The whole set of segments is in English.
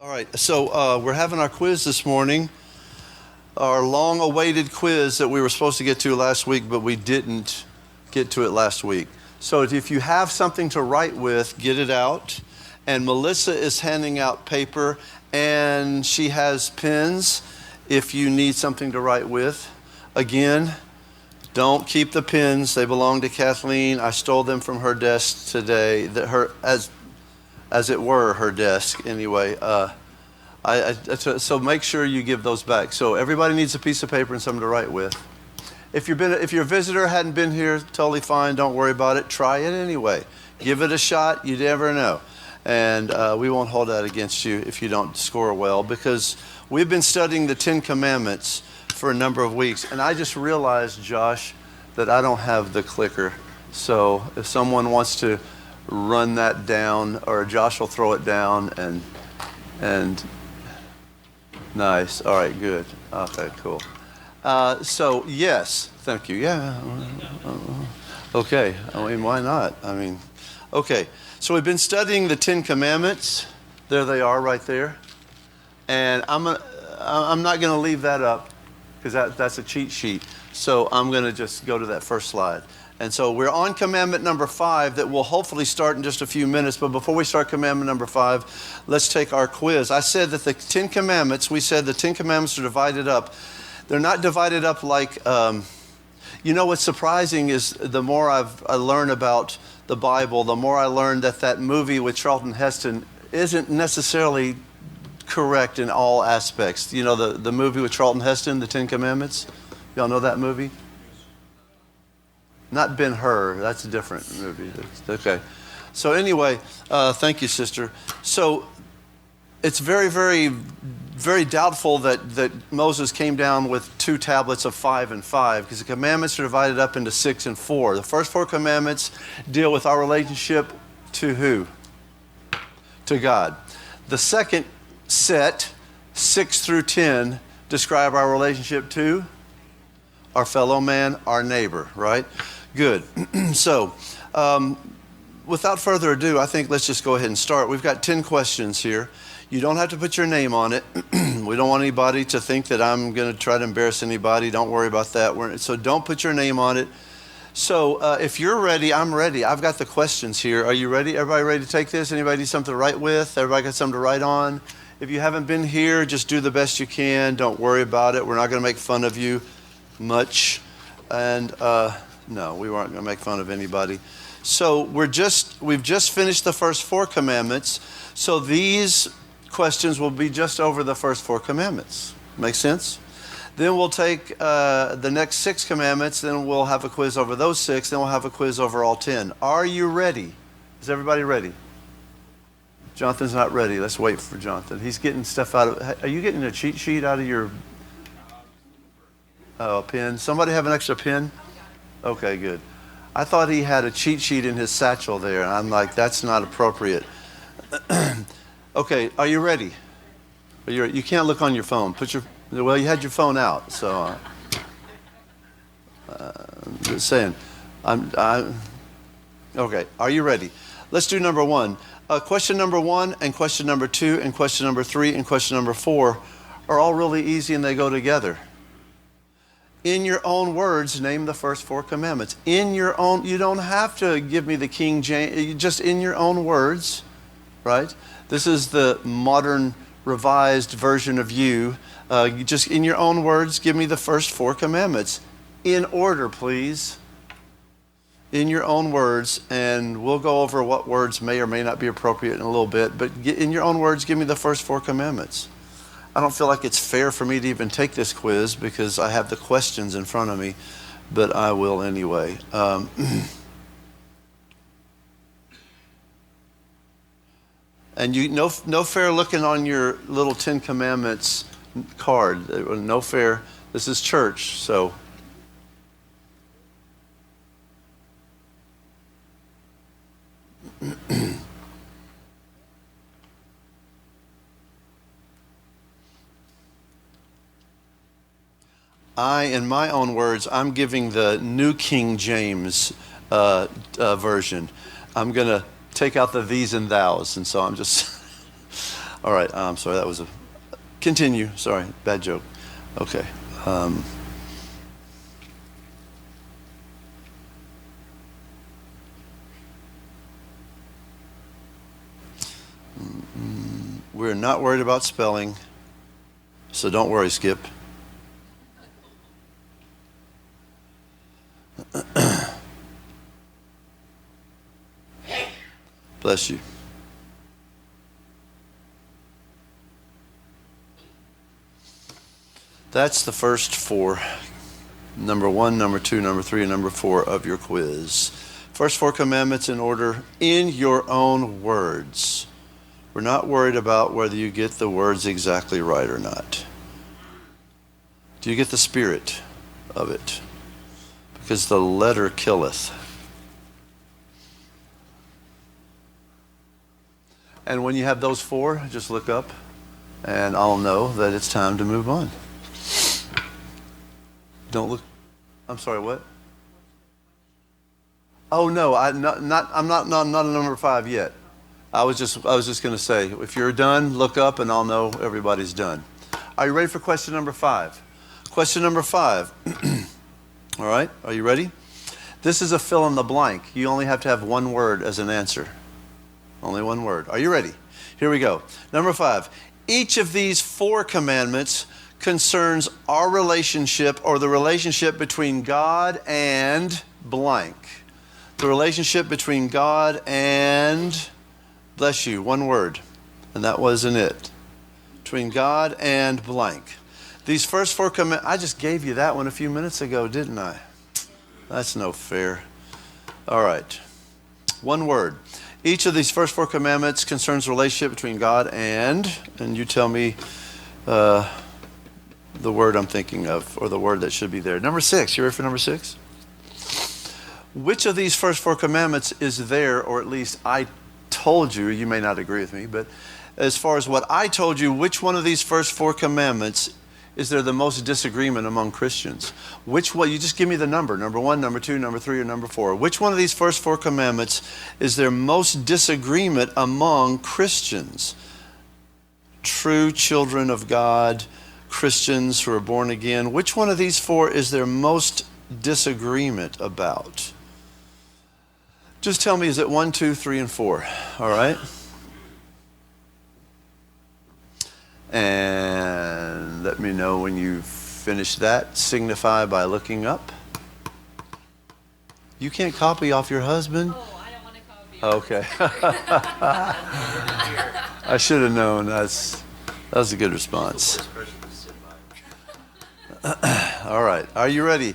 All right, so we're having our quiz this morning, our long-awaited quiz that we were supposed to get to last week, but we didn't get to it last week. So if you have something to write with, get it out. And Melissa is handing out paper, and she has pens if you need something to write with. Again, don't keep the pens. They belong to Kathleen. I stole them from her desk today. As it were, her desk anyway. So make sure you give those back. So everybody needs a piece of paper and something to write with. If you're a visitor, hadn't been here, totally fine. Don't worry about it. Try it anyway. Give it a shot. You never know. And we won't hold that against you if you don't score well, because we've been studying the Ten Commandments for a number of weeks. And I just realized, Josh, that I don't have the clicker. So if someone wants to run that down, or Josh will throw it down, and nice. All right, good. Okay, cool. So yes, thank you. Yeah. Okay. I mean, why not? Okay. So we've been studying the Ten Commandments. There they are, right there. And I'm not going to leave that up because that's a cheat sheet. So I'm going to just go to that first slide. And so we're on commandment number 5 that will hopefully start in just a few minutes. But before we start commandment number 5, let's take our quiz. I said that the Ten Commandments, we said the Ten Commandments are divided up. They're not divided up like, what's surprising is the more I learn about the Bible, the more I learn that movie with Charlton Heston isn't necessarily correct in all aspects. You know, the movie with Charlton Heston, the Ten Commandments? Y'all know that movie? Not Ben-Hur, that's a different movie. Okay. So anyway, thank you, sister. So it's very, very, very doubtful that Moses came down with 2 tablets of 5 and 5, because the commandments are divided up into 6 and 4. The first 4 commandments deal with our relationship to who? To God. The second set, 6 through 10, describe our relationship to our fellow man, our neighbor, right? Good. So, without further ado, I think let's just go ahead and start. We've got 10 questions here. You don't have to put your name on it. We don't want anybody to think that I'm going to try to embarrass anybody. Don't worry about that. So don't put your name on it. So if you're ready, I'm ready. I've got the questions here. Are you ready? Everybody ready to take this? Anybody need something to write with? Everybody got something to write on? If you haven't been here, just do the best you can. Don't worry about it. We're not going to make fun of you much. And no, we weren't going to make fun of anybody. So we've just finished the first 4 commandments. So these questions will be just over the first 4 commandments. Make sense? Then we'll take the next 6 commandments. Then we'll have a quiz over those 6. Then we'll have a quiz over all 10. Are you ready? Is everybody ready? Jonathan's not ready. Let's wait for Jonathan. He's getting stuff out of. Are you getting a cheat sheet out of your? A pen. Somebody have an extra pen? Okay, good. I thought he had a cheat sheet in his satchel there, and I'm like, that's not appropriate. Okay, are you ready? You can't look on your phone. You had your phone out, so I'm just saying. Okay, are you ready? Let's do number 1. Question number 1 and question number 2 and question number 3 and question number 4 are all really easy, and they go together. In your own words, name the first 4 commandments. In your own, you don't have to give me the King James, just in your own words, right? This is the modern revised version of you. Just in your own words, give me the first 4 commandments. In order, please. In your own words, and we'll go over what words may or may not be appropriate in a little bit, but in your own words, give me the first 4 commandments. I don't feel like it's fair for me to even take this quiz because I have the questions in front of me, but I will anyway. And no fair looking on your little 10 Commandments card. No fair. This is church, so. In my own words, I'm giving the New King James version. I'm going to take out the these and thous, and so All right, I'm sorry, that was a... Continue. Sorry, bad joke. Okay. We're not worried about spelling, so don't worry, Skip. Bless you. That's the first four. Number 1, number 2, number 3, and number 4 of your quiz. First 4 commandments in order in your own words. We're not worried about whether you get the words exactly right or not. Do you get the spirit of it? Because the letter killeth. And when you have those 4, just look up and I'll know that it's time to move on. Don't look. I'm sorry, what? Oh no, I'm not on number 5 yet. I was just going to say, if you're done, look up and I'll know everybody's done. Are you ready for question number 5? Question number 5. All right, are you ready? This is a fill in the blank. You only have to have one word as an answer. Only one word. Are you ready? Here we go. Number 5. Each of these 4 commandments concerns our relationship or the relationship between God and blank. The relationship between God and, bless you, one word, and that wasn't it. Between God and blank. These first 4 commandments, I just gave you that one a few minutes ago, didn't I? That's no fair. All right. One word. Each of these first 4 commandments concerns the relationship between God and you tell me the word I'm thinking of, or the word that should be there. Number 6. You ready for number 6? Which of these first 4 commandments is there, or at least I told you, you may not agree with me, but as far as what I told you, which one of these first 4 commandments is there the most disagreement among Christians? Which one? You just give me the number. Number 1, number 2, number 3, or number 4. Which one of these first 4 commandments is there most disagreement among Christians? True children of God, Christians who are born again. Which one of these 4 is there most disagreement about? Just tell me, is it 1, 2, 3, and 4? All right? And let me know when you've finished that. Signify by looking up. You can't copy off your husband? Oh, I don't want to copy. Okay. I should have known. That was a good response. All right. Are you ready?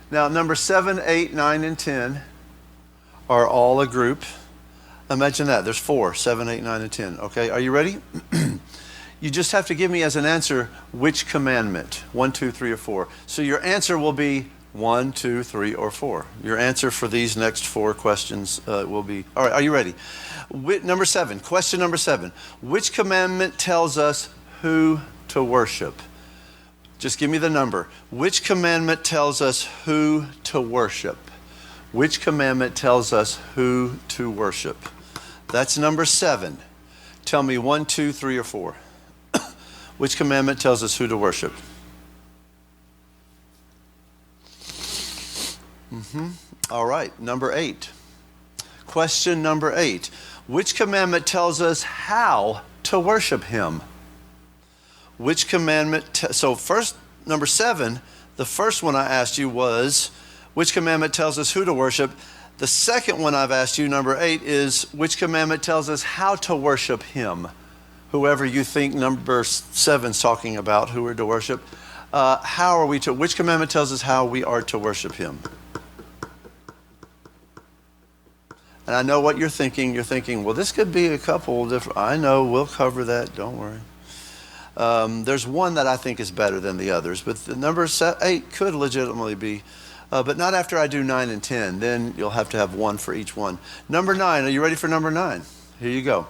Now, number 7, 8, 9, and 10 are all a group. Imagine that. There's 4, 7, 8, 9, and 10. Okay. Are you ready? You just have to give me as an answer which commandment. 1, 2, 3, or 4. So your answer will be 1, 2, 3, or 4. Your answer for these next 4 questions will be... All right, are you ready? Number 7, question number 7. Which commandment tells us who to worship? Just give me the number. Which commandment tells us who to worship? Which commandment tells us who to worship? That's number 7. Tell me 1, 2, 3, or 4. Which commandment tells us who to worship? All right, number 8. Question number 8. Which commandment tells us how to worship him? Which commandment? So first, number 7, the first one I asked you was, which commandment tells us who to worship? The second one I've asked you, number 8, is which commandment tells us how to worship him? Whoever you think number 7's talking about, who we're to worship. How are we to, which commandment tells us how we are to worship him? And I know what you're thinking. You're thinking, well, this could be a couple different, I know, we'll cover that, don't worry. There's one that I think is better than the others, but the number 8 could legitimately be, but not after I do 9 and 10. Then you'll have to have one for each one. Number 9, are you ready for number 9? Here you go.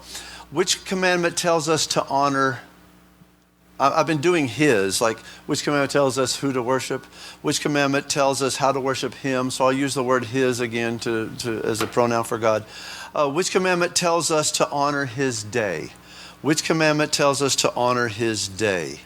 Which commandment tells us to honor? I've been doing his, like which commandment tells us who to worship? Which commandment tells us how to worship him? So I'll use the word his again as a pronoun for God. Which commandment tells us to honor his day? Which commandment tells us to honor his day?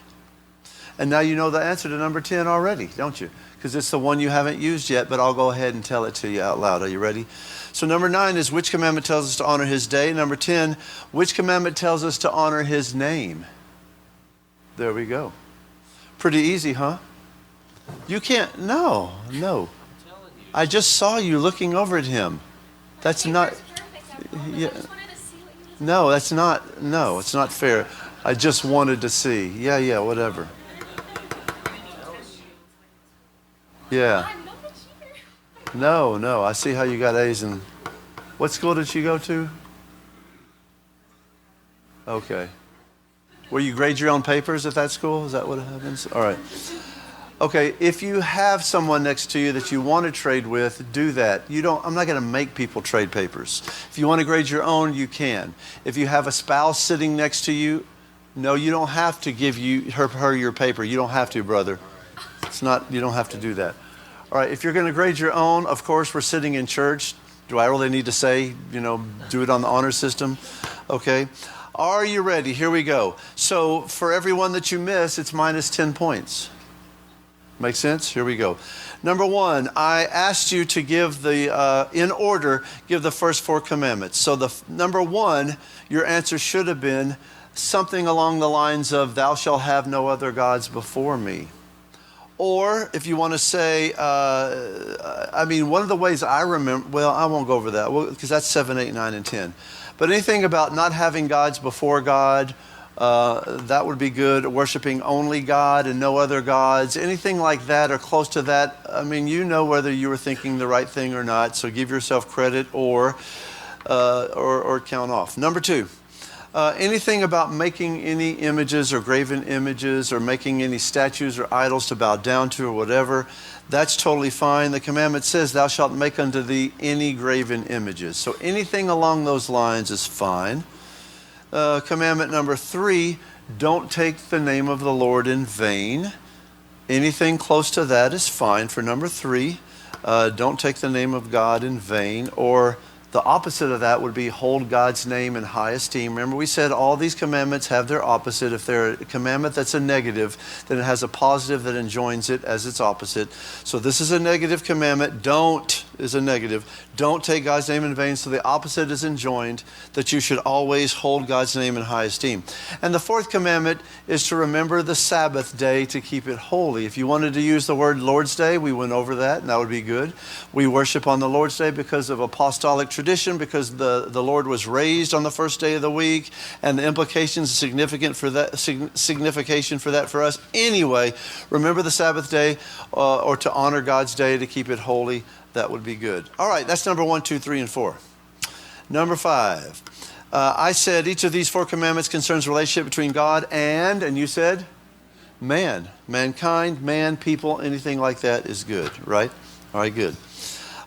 And now you know the answer to number 10 already, don't you? Because it's the one you haven't used yet, but I'll go ahead and tell it to you out loud. Are you ready? So number 9 is which commandment tells us to honor his day? Number 10, which commandment tells us to honor his name? There we go. Pretty easy, huh? You can't, no. I just saw you looking over at him. That's not, yeah. No, that's not, no, it's not fair. I just wanted to see. Yeah, whatever. Yeah. No, I see how you got A's in. What school did she go to? Okay. Where you grade your own papers at that school? Is that what happens? All right. Okay, if you have someone next to you that you want to trade with, do that. I'm not going to make people trade papers. If you want to grade your own, you can. If you have a spouse sitting next to you, no, you don't have to give her your paper. You don't have to, brother. You don't have to do that. All right, if you're going to grade your own, of course, we're sitting in church. Do I really need to say, do it on the honor system? Okay. Are you ready? Here we go. So for every one that you miss, it's minus 10 points. Make sense? Here we go. Number 1, I asked you to give in order, give the first 4 commandments. So number 1, your answer should have been something along the lines of, thou shalt have no other gods before me. Or if you want to say, one of the ways I remember, well, I won't go over that because that's 7, 8, 9, and 10. But anything about not having gods before God, that would be good. Worshiping only God and no other gods, anything like that or close to that. You know whether you were thinking the right thing or not. So give yourself credit or count off. Number 2, anything about making any images or graven images or making any statues or idols to bow down to or whatever, that's totally fine. The commandment says, thou shalt make unto thee any graven images. So anything along those lines is fine. Commandment number 3, don't take the name of the Lord in vain. Anything close to that is fine for number 3. Don't take the name of God in vain. Or the opposite of that would be hold God's name in high esteem. Remember we said all these commandments have their opposite. If they're a commandment that's a negative, then it has a positive that enjoins it as its opposite. So this is a negative commandment. Don't is a negative. Don't take God's name in vain. So the opposite is enjoined, that you should always hold God's name in high esteem. And the 4th commandment is to remember the Sabbath day to keep it holy. If you wanted to use the word Lord's Day, we went over that, and that would be good. We worship on the Lord's Day because of apostolic tradition, because the Lord was raised on the first day of the week, and the implications signification for that for us. Anyway, remember the Sabbath day or to honor God's day to keep it holy. That would be good. All right, that's number 1, 2, 3, and 4. Number 5. I said each of these 4 commandments concerns relationship between God and you said man. Mankind, man, people, anything like that is good, right? All right, good.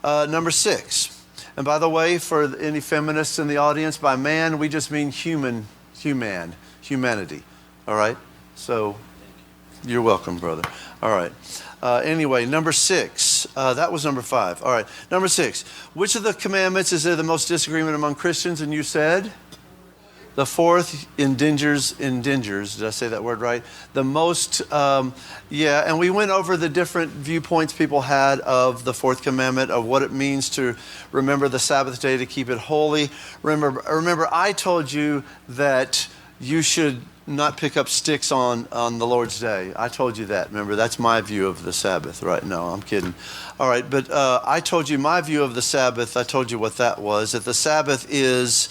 Number 6. And by the way, for any feminists in the audience, by man, we just mean humanity. All right? So you're welcome, brother. All right. Anyway, number 6. That was number 5. All right. Number 6. Which of the commandments is there the most disagreement among Christians? And you said? The 4th endangers. Did I say that word right? The most, and we went over the different viewpoints people had of the 4th commandment, of what it means to remember the Sabbath day to keep it holy. Remember, I told you that you should not pick up sticks on the Lord's day. I told you that. Remember, that's my view of the Sabbath, right? No, I'm kidding. All right, but I told you my view of the Sabbath. I told you what that was, that the Sabbath is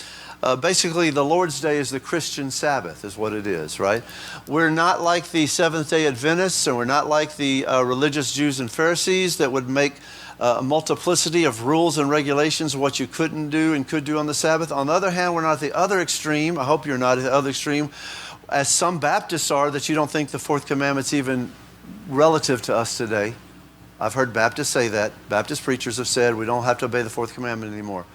basically the Lord's day is the Christian Sabbath is what it is, right? We're not like the Seventh-day Adventists, and we're not like the religious Jews and Pharisees that would make a multiplicity of rules and regulations of what you couldn't do and could do on the Sabbath. On the other hand, we're not at the other extreme. I hope you're not at the other extreme, as some Baptists are, that you don't think the 4th commandment's even relative to us today. I've heard Baptists say that. Baptist preachers have said we don't have to obey the 4th commandment anymore.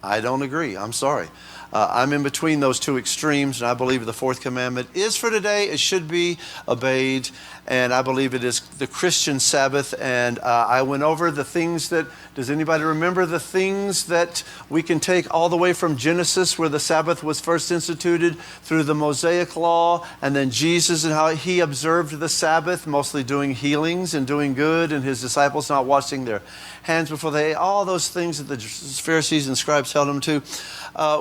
I don't agree. I'm sorry. I'm in between those two extremes, and I believe the fourth commandment is for today. It should be obeyed, and I believe it is the Christian Sabbath. And I went over the things that, does anybody remember the things that we can take all the way from Genesis, where the Sabbath was first instituted, through the Mosaic Law, and then Jesus and how he observed the Sabbath, mostly doing healings and doing good, and his disciples not washing their hands before they ate, all those things that the Pharisees and scribes held him to.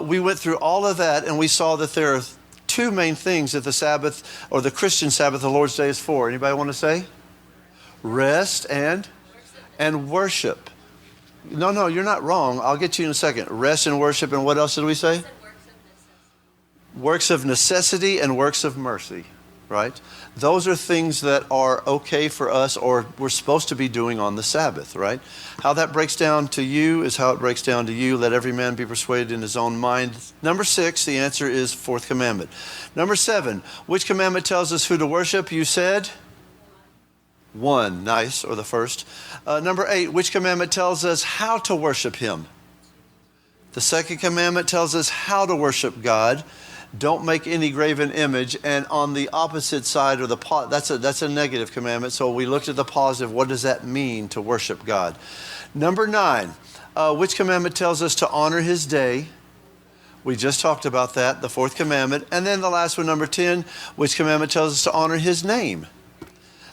We went through all of that, and we saw that there are two main things that the Sabbath, or the Christian Sabbath, the Lord's Day, is for. Anybody want to say? Rest and worship. No, you're not wrong. I'll get to you in a second. Rest and worship, and what else did we say? Works of necessity and works of mercy, right? Those are things that are okay for us, or we're supposed to be doing on the Sabbath, right? How that breaks down to you is how it breaks down to you. Let every man be persuaded in his own mind. Number 6, the answer is fourth commandment. Number 7, which commandment tells us who to worship? You said 1, nice, or the first. Number 8, which commandment tells us how to worship him? The second commandment tells us how to worship God. Don't make any graven image. And on the opposite side, or that's a negative commandment. So we looked at the positive. What does that mean to worship God? Number 9, which commandment tells us to honor his day? We just talked about that, the fourth commandment. And then the last one, number 10, which commandment tells us to honor his name?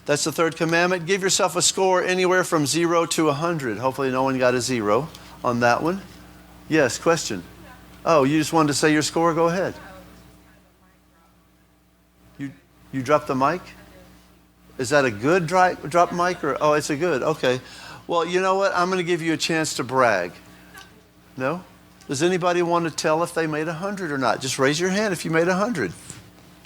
That's the third commandment. Give yourself a score anywhere from 0 to 100. Hopefully no one got a 0 on that one. Yes, question. Oh, you just wanted to say your score? Go ahead. You dropped the mic? Is that a good drop mic? Or oh, it's a good. Okay. Well, you know what? I'm going to give you a chance to brag. No? Does anybody want to tell if they made 100 or not? Just raise your hand if you made 100.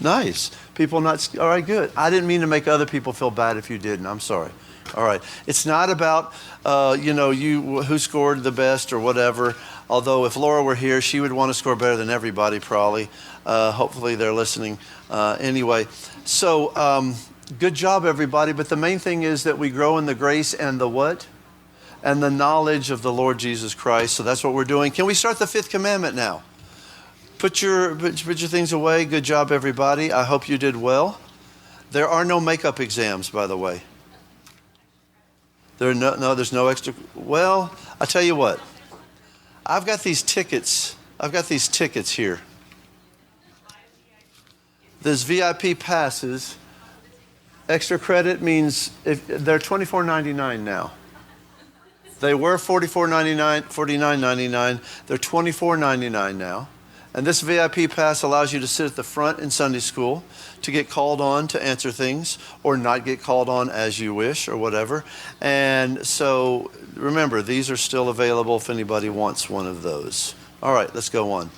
Nice. People not, all right, good. I didn't mean to make other people feel bad if you didn't. I'm sorry. All right. It's not about, who scored the best or whatever. Although if Laura were here, she would want to score better than everybody probably. Hopefully they're listening anyway. So good job, everybody. But the main thing is that we grow in the grace and the what? And the knowledge of the Lord Jesus Christ. So that's what we're doing. Can we start the fifth commandment now? Put your things away. Good job, everybody. I hope you did well. There are no makeup exams, by the way. There's no extra. Well, I tell you what. I've got these tickets. Here. There's VIP passes. Extra credit means they're $24.99 now. They were $49.99. They're $24.99 now. And this VIP pass allows you to sit at the front in Sunday school, to get called on to answer things, or not get called on as you wish, or whatever. And so remember, these are still available if anybody wants one of those. All right, let's go on.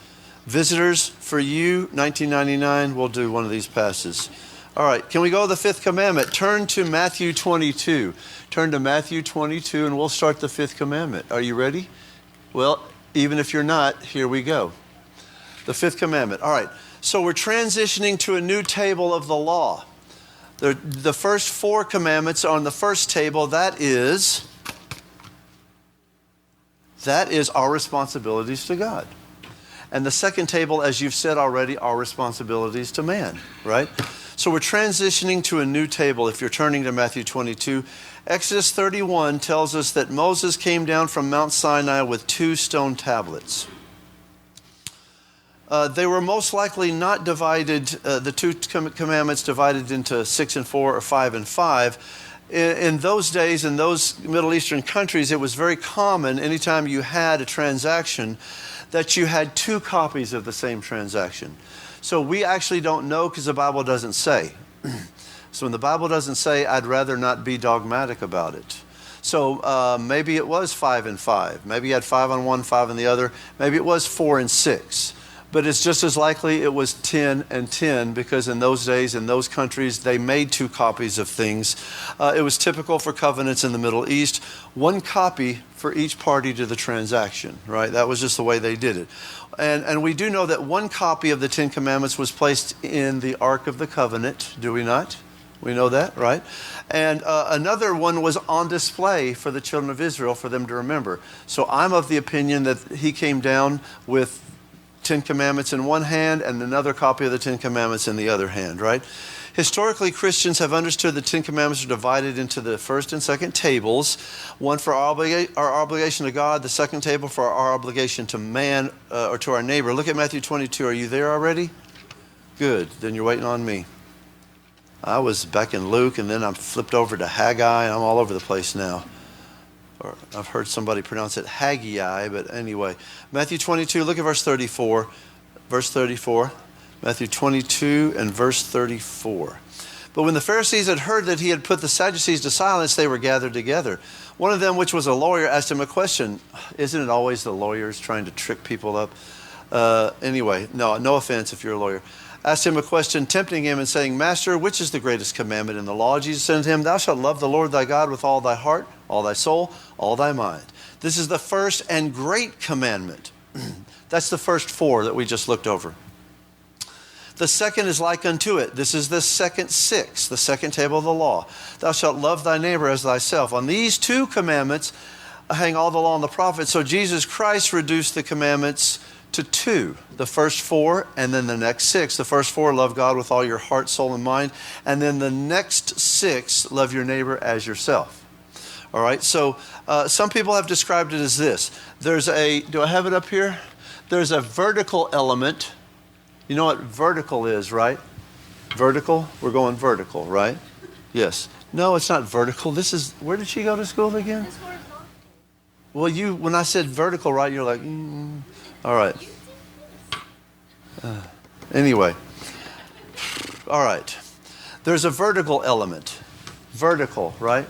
Visitors, for you, $19.99. We'll do one of these passes. All right, can we go to the fifth commandment? Turn to Matthew 22. Turn to Matthew 22, and we'll start the fifth commandment. Are you ready? Well, even if you're not, here we go. The fifth commandment. All right, so we're transitioning to a new table of the law. The first four commandments are on the first table. That is our responsibilities to God. And the second table, as you've said already, are responsibilities to man, right? So we're transitioning to a new table. If you're turning to Matthew 22, Exodus 31 tells us that Moses came down from Mount Sinai with 2 stone tablets. They were most likely not divided, the 2 commandments divided into 6 and 4 or 5 and 5. In those days, in those Middle Eastern countries, it was very common anytime you had a transaction that you had 2 copies of the same transaction. So we actually don't know because the Bible doesn't say. So when the Bible doesn't say, I'd rather not be dogmatic about it. So maybe it was 5 and 5. Maybe you had 5 on one, 5 on the other. Maybe it was 4 and 6. But it's just as likely it was 10 and 10 because in those days, in those countries, they made 2 copies of things. It was typical for covenants in the Middle East, 1 copy for each party to the transaction, right? That was just the way they did it. And we do know that 1 copy of the 10 Commandments was placed in the Ark of the Covenant, do we not? We know that, right? And another one was on display for the children of Israel for them to remember. So I'm of the opinion that he came down with Ten Commandments in one hand and another copy of the Ten Commandments in the other hand, right? Historically, Christians have understood the Ten Commandments are divided into the first and second tables, one for our obligation to God, the second table for our obligation to man or to our neighbor. Look at Matthew 22. Are you there already? Good. Then you're waiting on me. I was back in Luke, and then I'm flipped over to Haggai. I'm all over the place now. Or I've heard somebody pronounce it Haggai, but anyway. Matthew 22, look at verse 34. Verse 34. Matthew 22 and verse 34. But when the Pharisees had heard that he had put the Sadducees to silence, they were gathered together. One of them, which was a lawyer, asked him a question. Isn't it always the lawyers trying to trick people up? Anyway, no offense if you're a lawyer. Asked him a question, tempting him and saying, Master, which is the greatest commandment in the law? Jesus said to him, Thou shalt love the Lord thy God with all thy heart, all thy soul, all thy mind. This is the first and great commandment. That's the first four that we just looked over. The second is like unto it. This is the second six, the second table of the law. Thou shalt love thy neighbor as thyself. On these two commandments hang all the law and the prophets. So Jesus Christ reduced the commandments to two. The first four and then the next six. The first four, love God with all your heart, soul, and mind. And then the next six, love your neighbor as yourself. All right, so some people have described it as this. There's do I have it up here? There's a vertical element. You know what vertical is, right? Vertical? We're going vertical, right? Yes. No, it's not vertical. This is, where did she go to school again? Well, when I said vertical, right, you're like, all right. Anyway. All right. There's a vertical element. Vertical, right?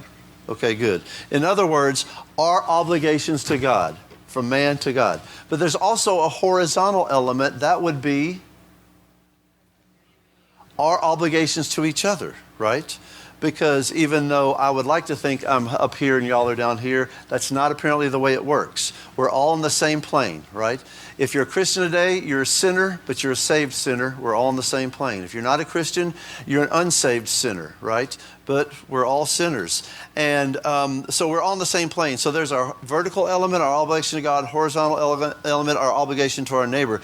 Okay, good. In other words, our obligations to God, from man to God. But there's also a horizontal element that would be our obligations to each other, right? Because even though I would like to think I'm up here and y'all are down here, that's not apparently the way it works. We're all on the same plane, right? If you're a Christian today, you're a sinner, but you're a saved sinner. We're all on the same plane. If you're not a Christian, you're an unsaved sinner, right? But we're all sinners. And so we're all on the same plane. So there's our vertical element, our obligation to God, horizontal element, our obligation to our neighbor.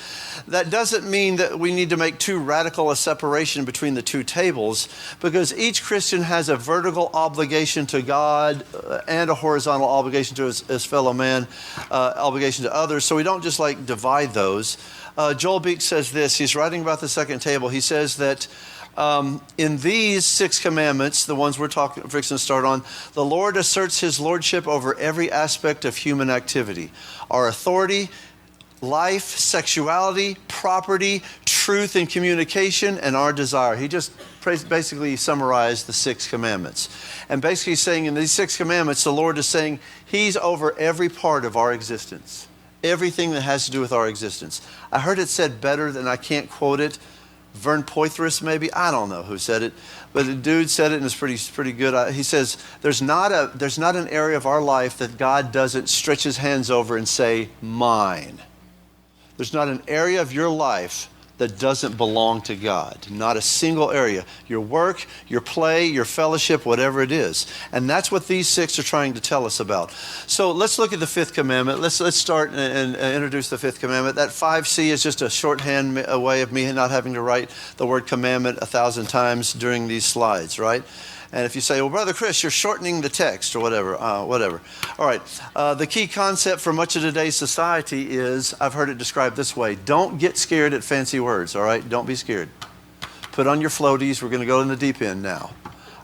That doesn't mean that we need to make too radical a separation between the two tables, because each Christian has a vertical obligation to God and a horizontal obligation to his fellow man, obligation to others. So we don't just like divide those. Joel Beek says this. He's writing about the second table. He says that in these six commandments, the ones we're fixing to start on, the Lord asserts his lordship over every aspect of human activity. Our authority, life, sexuality, property, truth and communication, and our desire. He just basically summarized the six commandments. And basically saying in these six commandments, the Lord is saying he's over every part of our existence. Everything that has to do with our existence. I heard it said better than, I can't quote it, Vern Poythress maybe, I don't know who said it, but the dude said it and it's pretty good. He says there's not an area of our life that God doesn't stretch his hands over and say, mine. There's not an area of your life that doesn't belong to God. Not a single area. Your work, your play, your fellowship, whatever it is. And that's what these six are trying to tell us about. So let's look at the fifth commandment. Let's start and introduce the fifth commandment. That 5C is just a shorthand way of me not having to write the word commandment 1,000 times during these slides, right? And if you say, well, Brother Chris, you're shortening the text or whatever, whatever. All right. The key concept for much of today's society is, I've heard it described this way, don't get scared at fancy words, all right? Don't be scared. Put on your floaties. We're going to go in the deep end now.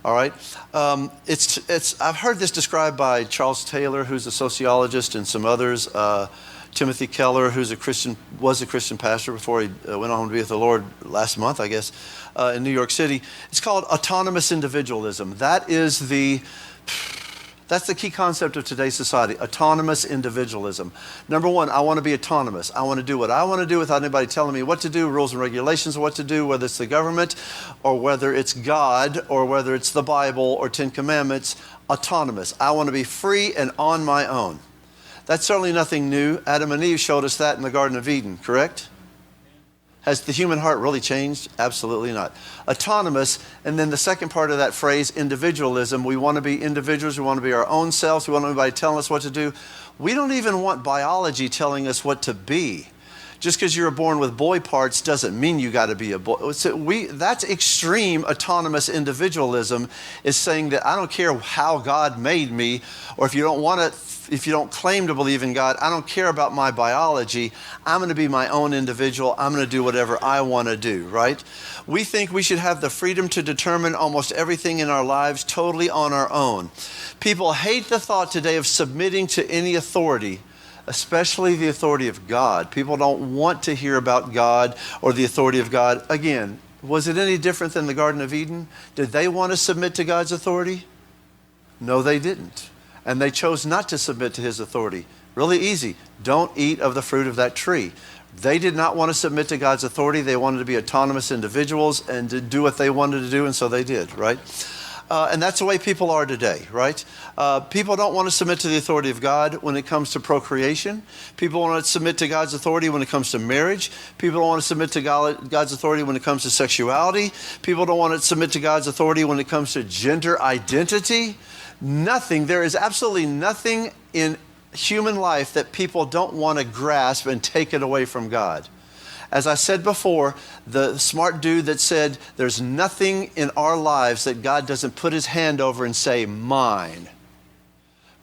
All right. I've heard this described by Charles Taylor, who's a sociologist, and some others. Timothy Keller, who's was a Christian pastor before he went on to be with the Lord last month, I guess, in New York City. It's called autonomous individualism. That's the key concept of today's society, autonomous individualism. Number one, I want to be autonomous. I want to do what I want to do without anybody telling me what to do, rules and regulations of what to do, whether it's the government or whether it's God or whether it's the Bible or 10 Commandments. Autonomous. I want to be free and on my own. That's certainly nothing new. Adam and Eve showed us that in the Garden of Eden, correct? Has the human heart really changed? Absolutely not. Autonomous, and then the second part of that phrase, individualism. We want to be individuals. We want to be our own selves. We want anybody telling us what to do. We don't even want biology telling us what to be. Just because you're born with boy parts doesn't mean you got to be a boy. That's extreme autonomous individualism, is saying that I don't care how God made me, or if you don't claim to believe in God, I don't care about my biology. I'm going to be my own individual. I'm going to do whatever I want to do, right? We think we should have the freedom to determine almost everything in our lives totally on our own. People hate the thought today of submitting to any authority, especially the authority of God. People don't want to hear about God or the authority of God. Again, was it any different than the Garden of Eden? Did they want to submit to God's authority? No, they didn't. And they chose not to submit to his authority. Really easy. Don't eat of the fruit of that tree. They did not want to submit to God's authority. They wanted to be autonomous individuals and to do what they wanted to do, and so they did, right? And that's the way people are today, right? People don't want to submit to the authority of God when it comes to procreation. People want to submit to God's authority when it comes to marriage. People don't want to submit to God's authority when it comes to sexuality. People don't want to submit to God's authority when it comes to gender identity. Nothing, there is absolutely nothing in human life that people don't want to grasp and take it away from God. As I said before, the smart dude that said there's nothing in our lives that God doesn't put his hand over and say, mine.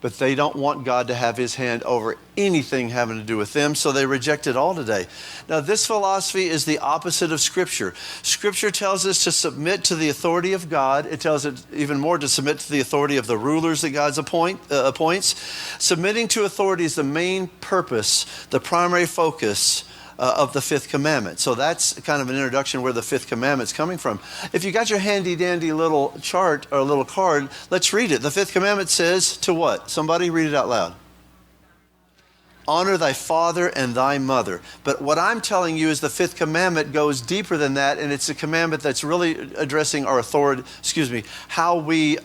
But they don't want God to have his hand over anything having to do with them, so they reject it all today. Now, this philosophy is the opposite of Scripture. Scripture tells us to submit to the authority of God. It tells it even more to submit to the authority of the rulers that God appoints. Submitting to authority is the main purpose, the primary focus of the fifth commandment. So that's kind of an introduction where the fifth commandment's coming from. If you got your handy dandy little chart or a little card, let's read it. The fifth commandment says to what? Somebody read it out loud. Honor thy father and thy mother. But what I'm telling you is the fifth commandment goes deeper than that, and it's a commandment that's really addressing our authority, how we,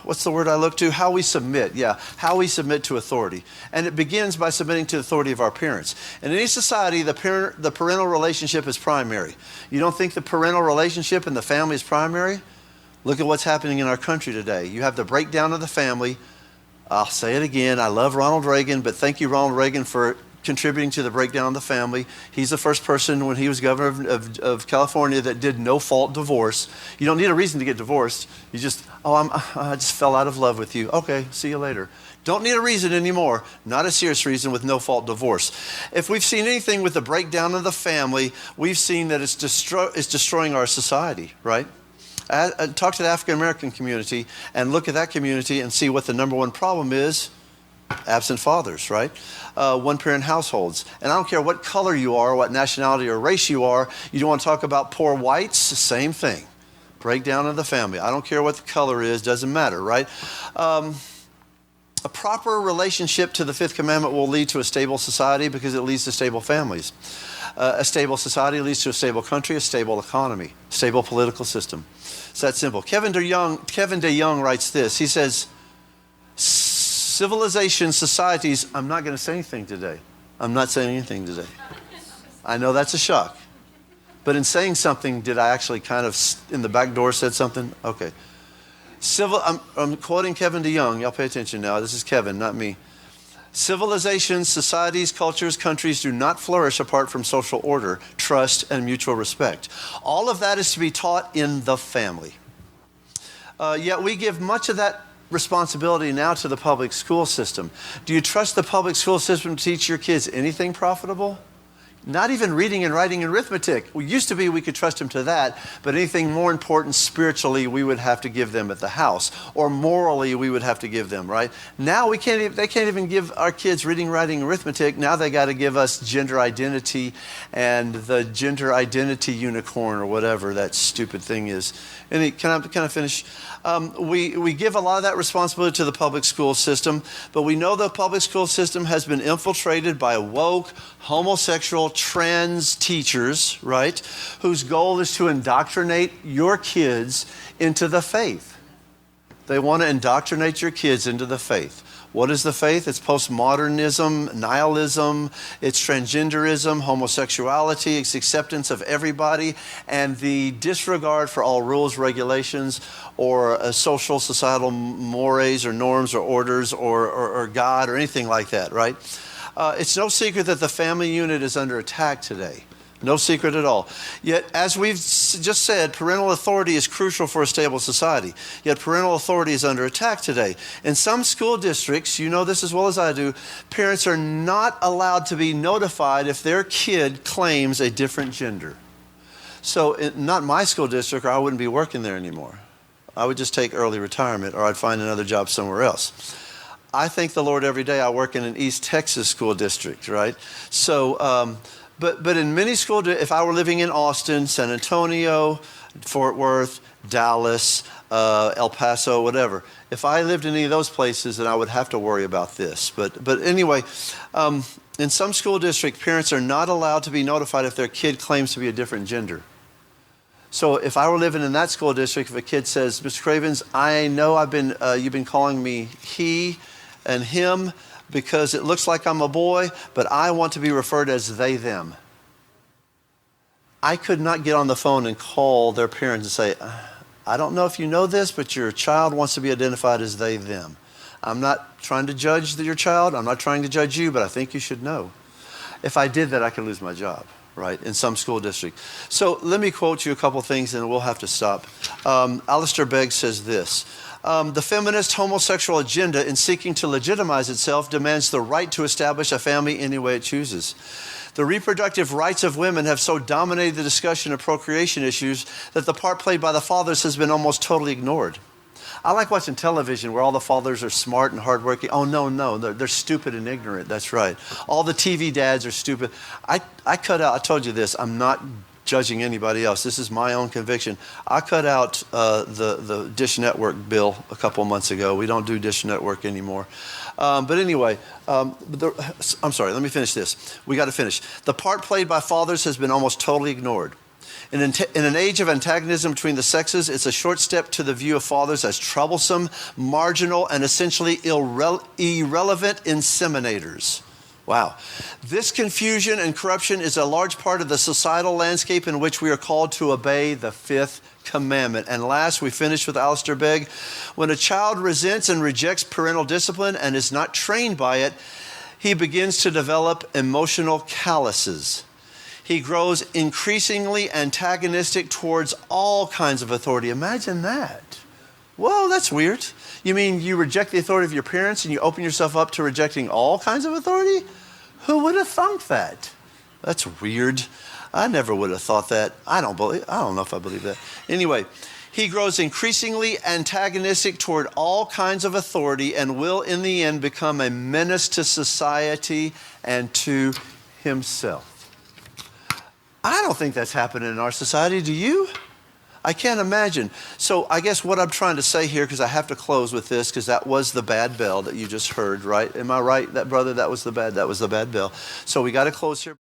what's the word I look to? How we submit, how we submit to authority. And it begins by submitting to the authority of our parents. In any society, the parental relationship is primary. You don't think the parental relationship in the family is primary? Look at what's happening in our country today. You have the breakdown of the family. I'll say it again. I love Ronald Reagan, but thank you, Ronald Reagan, for contributing to the breakdown of the family. He's the first person when he was governor of California that did no-fault divorce. You don't need a reason to get divorced. You just, I just fell out of love with you. Okay, see you later. Don't need a reason anymore. Not a serious reason with no-fault divorce. If we've seen anything with the breakdown of the family, we've seen that it's destroying our society, right? Talk to the African-American community and look at that community and see what the number one problem is. Absent fathers, right? One-parent households. And I don't care what color you are, what nationality or race you are. You don't want to talk about poor whites? Same thing. Breakdown of the family. I don't care what the color is. Doesn't matter, right? A proper relationship to the fifth commandment will lead to a stable society because it leads to stable families. A stable society leads to a stable country, a stable economy, stable political system. It's that simple. Kevin DeYoung writes this. He says, civilization, societies, I'm not going to say anything today. I'm not saying anything today. I know that's a shock. But in saying something, did I actually kind of, in the back door, said something? Okay. I'm quoting Kevin DeYoung. Y'all pay attention now. This is Kevin, not me. Civilizations, societies, cultures, countries do not flourish apart from social order, trust, and mutual respect. All of that is to be taught in the family. Yet we give much of that responsibility now to the public school system. Do you trust the public school system to teach your kids anything profitable? Not even reading and writing and arithmetic. We used to be we could trust them to that, but anything more important spiritually we would have to give them at the house, or morally we would have to give them, right? Now they can't even give our kids reading, writing, arithmetic. Now they got to give us gender identity and the gender identity unicorn or whatever that stupid thing is. Can I finish? We give a lot of that responsibility to the public school system, but we know the public school system has been infiltrated by woke, homosexual, trans teachers, right, whose goal is to indoctrinate your kids into the faith. They want to indoctrinate your kids into the faith. What is the faith? It's postmodernism, nihilism, it's transgenderism, homosexuality, it's acceptance of everybody, and the disregard for all rules, regulations, or social, societal mores or norms or orders or God or anything like that, right? It's no secret that the family unit is under attack today. No secret at all. Yet, as we've just said, parental authority is crucial for a stable society. Yet parental authority is under attack today. In some school districts, you know this as well as I do, parents are not allowed to be notified if their kid claims a different gender. So, not my school district, or I wouldn't be working there anymore. I would just take early retirement, or I'd find another job somewhere else. I thank the Lord every day I work in an East Texas school district, right? So, but in many if I were living in Austin, San Antonio, Fort Worth, Dallas, El Paso, whatever, if I lived in any of those places, then I would have to worry about this. But anyway, in some school districts, parents are not allowed to be notified if their kid claims to be a different gender. So if I were living in that school district, if a kid says, Mr. Cravens, I know you've been calling me he and him, because it looks like I'm a boy, but I want to be referred as they, them. I could not get on the phone and call their parents and say, I don't know if you know this, but your child wants to be identified as they, them. I'm not trying to judge your child. I'm not trying to judge you, but I think you should know. If I did that, I could lose my job, right, in some school district. So let me quote you a couple things and we'll have to stop. Alistair Begg says this. The feminist homosexual agenda, in seeking to legitimize itself, demands the right to establish a family any way it chooses. The reproductive rights of women have so dominated the discussion of procreation issues that the part played by the fathers has been almost totally ignored. I like watching television where all the fathers are smart and hardworking. Oh, no, they're stupid and ignorant. That's right. All the TV dads are stupid. I cut out, I told you this, I'm not judging anybody else. This is my own conviction. I cut out the Dish Network bill a couple months ago. We don't do Dish Network anymore. But anyway, I'm sorry, let me finish this. We got to finish. The part played by fathers has been almost totally ignored. In an age of antagonism between the sexes, it's a short step to the view of fathers as troublesome, marginal, and essentially irrelevant inseminators. Wow. This confusion and corruption is a large part of the societal landscape in which we are called to obey the fifth commandment. And last, we finish with Alistair Begg. When a child resents and rejects parental discipline and is not trained by it, he begins to develop emotional calluses. He grows increasingly antagonistic towards all kinds of authority. Imagine that. Whoa, that's weird. You mean you reject the authority of your parents and you open yourself up to rejecting all kinds of authority? Who would have thunk that? That's weird. I never would have thought that. I don't know if I believe that. Anyway, he grows increasingly antagonistic toward all kinds of authority and will in the end become a menace to society and to himself. I don't think that's happening in our society. Do you? I can't imagine. So I guess what I'm trying to say here, because I have to close with this, because that was the bad bell that you just heard, right? Am I right, that brother? That was the bad bell. So we got to close here.